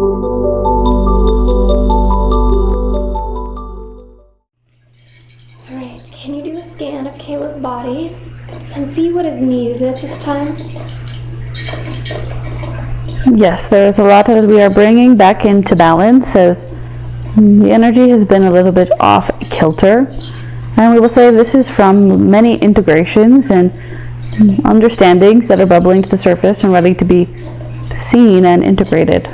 Alright, can you do a scan of Kaylah's body and see what is needed at this time? Yes, there's a lot that we are bringing back into balance as the energy has been a little bit off kilter. And we will say this is from many integrations and understandings that are bubbling to the surface and ready to be seen and integrated.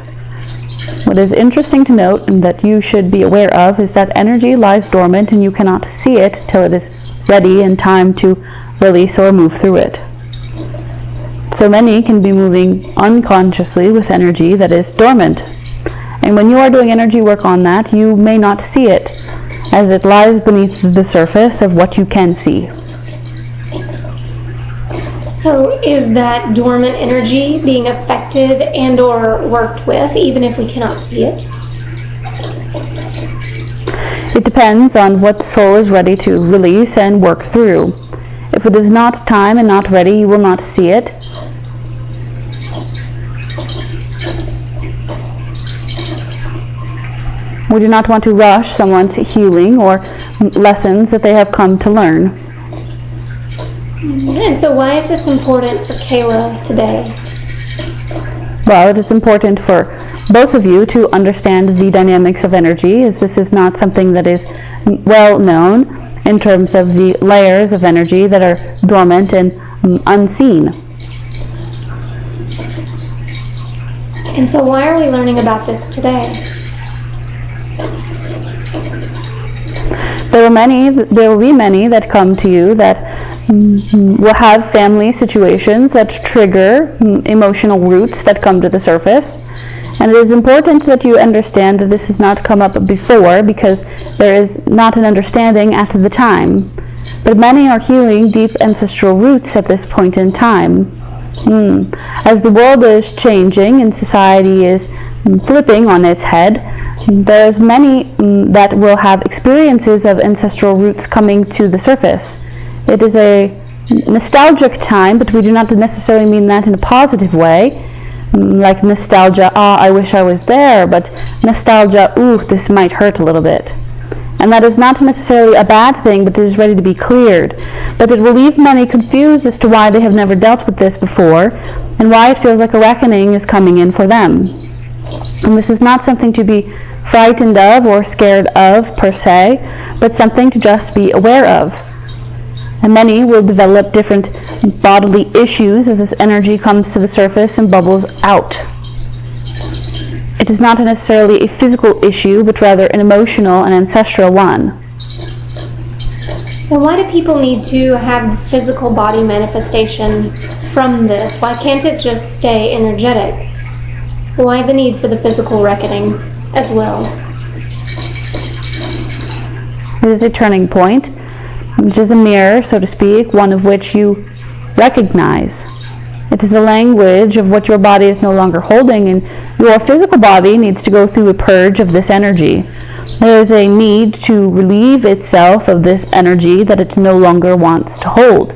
What is interesting to note and that you should be aware of is that energy lies dormant and you cannot see it till it is ready and time to release or move through it. So many can be moving unconsciously with energy that is dormant. And when you are doing energy work on that, you may not see it, as it lies beneath the surface of what you can see. So is that dormant energy being affected and or worked with, even if we cannot see it? It depends on what the soul is ready to release and work through. If it is not time and not ready, you will not see it. We do not want to rush someone's healing or lessons that they have come to learn. And so why is this important for Kaylah today? Well, it is important for both of you to understand the dynamics of energy, as this is not something that is well known in terms of the layers of energy that are dormant and unseen. And so why are we learning about this today? There will be many that come to you that will have family situations that trigger emotional roots that come to the surface. And it is important that you understand that this has not come up before because there is not an understanding at the time. But many are healing deep ancestral roots at this point in time. As the world is changing and society is flipping on its head, there's many that will have experiences of ancestral roots coming to the surface. It is a nostalgic time, but we do not necessarily mean that in a positive way. Like nostalgia, I wish I was there, but nostalgia, this might hurt a little bit. And that is not necessarily a bad thing, but it is ready to be cleared. But it will leave many confused as to why they have never dealt with this before, and why it feels like a reckoning is coming in for them. And this is not something to be frightened of or scared of per se, but something to just be aware of. And many will develop different bodily issues as this energy comes to the surface and bubbles out. It is not necessarily a physical issue, but rather an emotional and ancestral one. And why do people need to have physical body manifestation from this? Why can't it just stay energetic? Why the need for the physical reckoning as well? It is a turning point, which is a mirror, so to speak, one of which you recognize. It is a language of what your body is no longer holding, and your physical body needs to go through a purge of this energy. There is a need to relieve itself of this energy that it no longer wants to hold.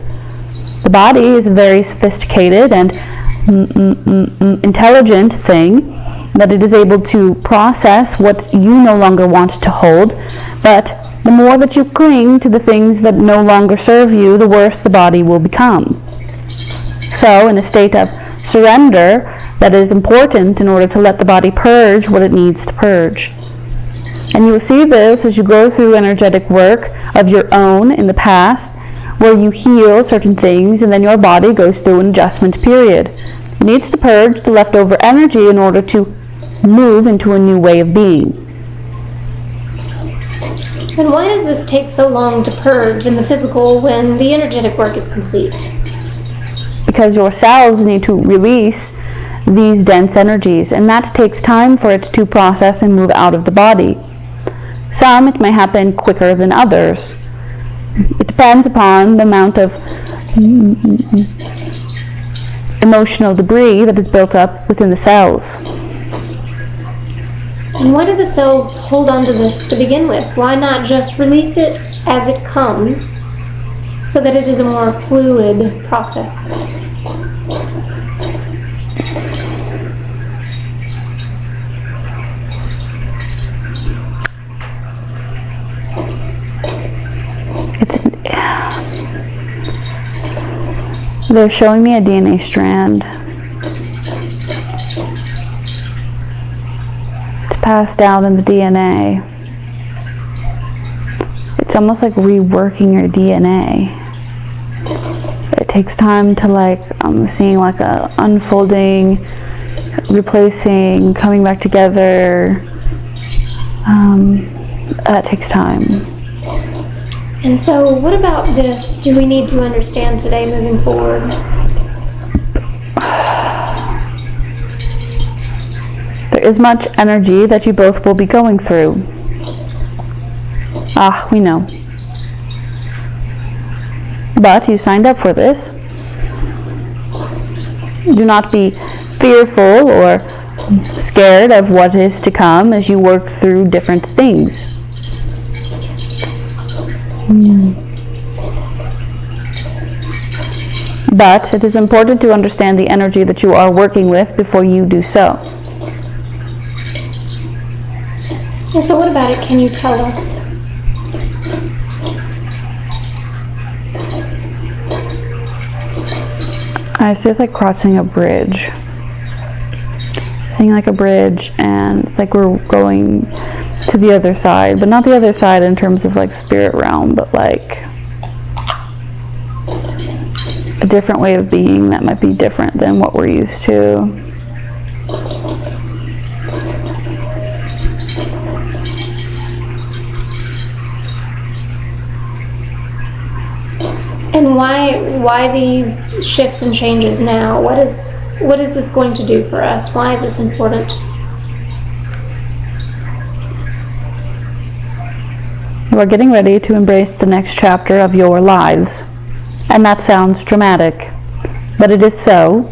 The body is a very sophisticated and intelligent thing, that it is able to process what you no longer want to hold, but the more that you cling to the things that no longer serve you, the worse the body will become. So, in a state of surrender, that is important in order to let the body purge what it needs to purge. And you will see this as you go through energetic work of your own in the past, where you heal certain things and then your body goes through an adjustment period. It needs to purge the leftover energy in order to move into a new way of being. And why does this take so long to purge in the physical when the energetic work is complete? Because your cells need to release these dense energies, and that takes time for it to process and move out of the body. Some, it may happen quicker than others. It depends upon the amount of emotional debris that is built up within the cells. And why do the cells hold on to this to begin with? Why not just release it as it comes so that it is a more fluid process? They're showing me a DNA strand. It's passed down in the DNA. It's almost like reworking your DNA. It takes time to I'm seeing a unfolding, replacing, coming back together. That takes time. And so what about this do we need to understand today moving forward? There is much energy that you both will be going through. We know. But you signed up for this. Do not be fearful or scared of what is to come as you work through different things. But it is important to understand the energy that you are working with before you do so. And so what about it? Can you tell us? I see it's like crossing a bridge. Seeing a bridge, and it's like we're going to the other side, but not the other side in terms of spirit realm, but a different way of being that might be different than what we're used to. And why these shifts and changes now? What is this going to do for us? Why is this important? You are getting ready to embrace the next chapter of your lives. And that sounds dramatic, but it is so.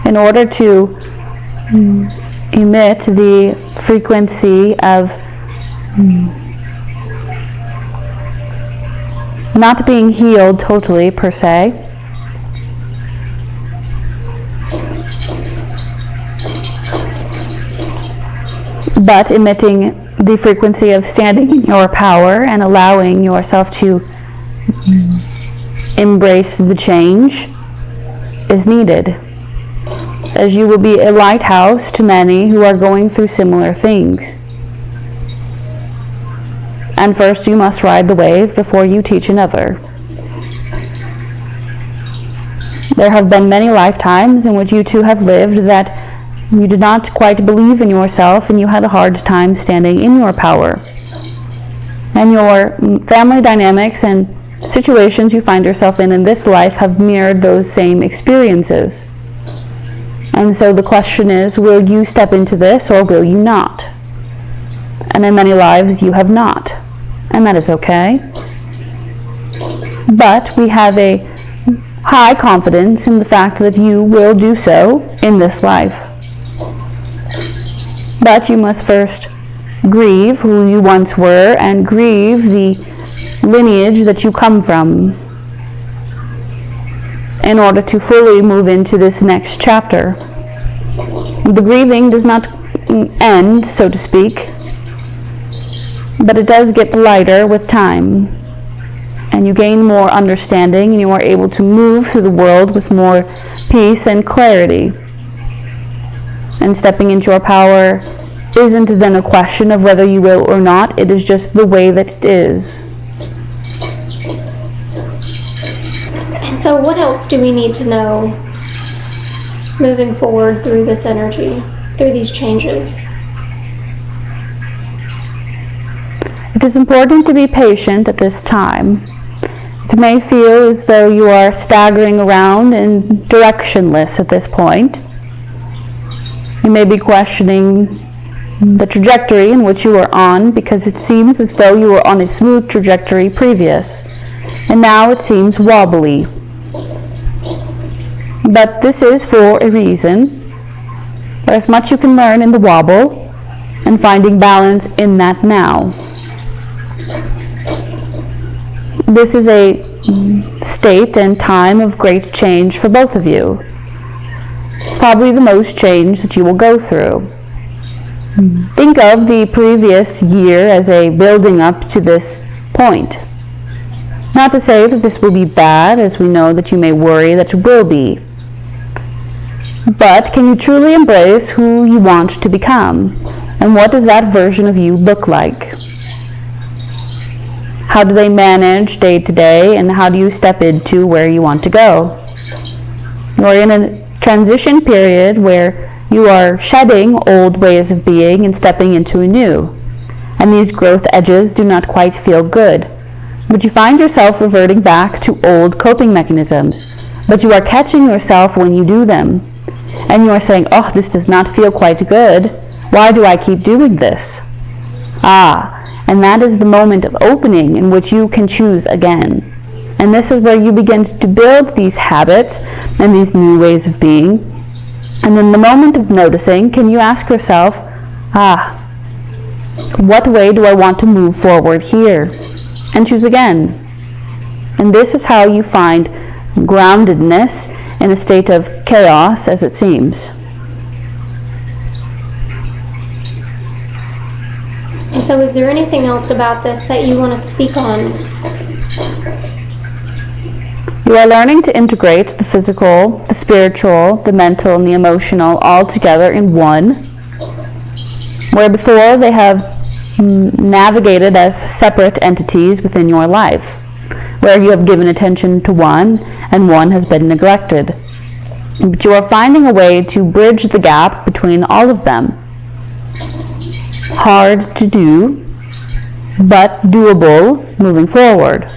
In order to emit the frequency of not being healed totally per se, but emitting the frequency of standing in your power and allowing yourself to embrace the change is needed, as you will be a lighthouse to many who are going through similar things. And first you must ride the wave before you teach another. There have been many lifetimes in which you two have lived that you did not quite believe in yourself, and you had a hard time standing in your power. And your family dynamics and situations you find yourself in this life have mirrored those same experiences. And so the question is, will you step into this or will you not? And in many lives you have not. And that is okay. But we have a high confidence in the fact that you will do so in this life. But you must first grieve who you once were and grieve the lineage that you come from in order to fully move into this next chapter. The grieving does not end, so to speak, but it does get lighter with time, and you gain more understanding, and you are able to move through the world with more peace and clarity. And stepping into your power isn't then a question of whether you will or not, it is just the way that it is. And so what else do we need to know moving forward through this energy, through these changes? It is important to be patient at this time. It may feel as though you are staggering around and directionless at this point. You may be questioning the trajectory in which you are on, because it seems as though you were on a smooth trajectory previous, and now it seems wobbly. But this is for a reason. There's much you can learn in the wobble, and finding balance in that now. This is a state and time of great change for both of you. Probably the most change that you will go through. Think of the previous year as a building up to this point. Not to say that this will be bad, as we know that you may worry that it will be. But can you truly embrace who you want to become? And what does that version of you look like? How do they manage day to day, and how do you step into where you want to go? You're in a transition period where you are shedding old ways of being and stepping into a new. And these growth edges do not quite feel good. But you find yourself reverting back to old coping mechanisms. But you are catching yourself when you do them. And you are saying, oh, this does not feel quite good. Why do I keep doing this? And that is the moment of opening in which you can choose again. And this is where you begin to build these habits and these new ways of being. And in the moment of noticing, can you ask yourself, what way do I want to move forward here? And choose again. And this is how you find groundedness in a state of chaos, as it seems. And so is there anything else about this that you want to speak on? You are learning to integrate the physical, the spiritual, the mental, and the emotional all together in one, where before they have navigated as separate entities within your life, where you have given attention to one and one has been neglected. But you are finding a way to bridge the gap between all of them. Hard to do, but doable moving forward.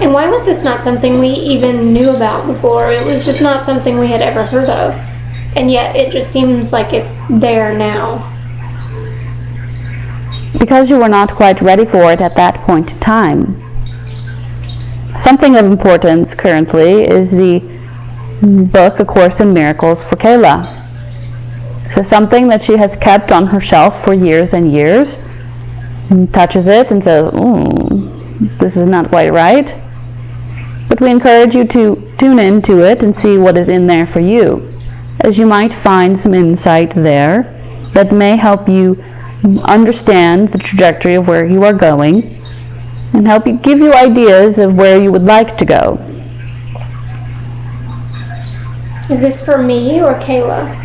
And why was this not something we even knew about before? It was just not something we had ever heard of. And yet it just seems like it's there now. Because you were not quite ready for it at that point in time. Something of importance currently is the book, A Course in Miracles for Kaylah. So something that she has kept on her shelf for years and years, and touches it and says, this is not quite right. But we encourage you to tune into it and see what is in there for you, as you might find some insight there that may help you understand the trajectory of where you are going and help you give you ideas of where you would like to go. Is this for me or Kaylah?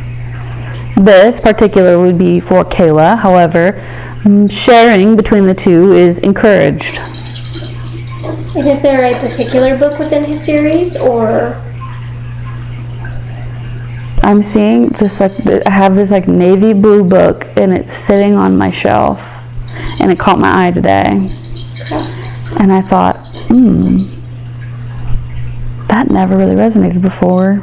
This particular would be for Kaylah. However, sharing between the two is encouraged. And is there a particular book within his series, or? I'm seeing just like I have this like navy blue book, and it's sitting on my shelf, and it caught my eye today. And I thought, that never really resonated before.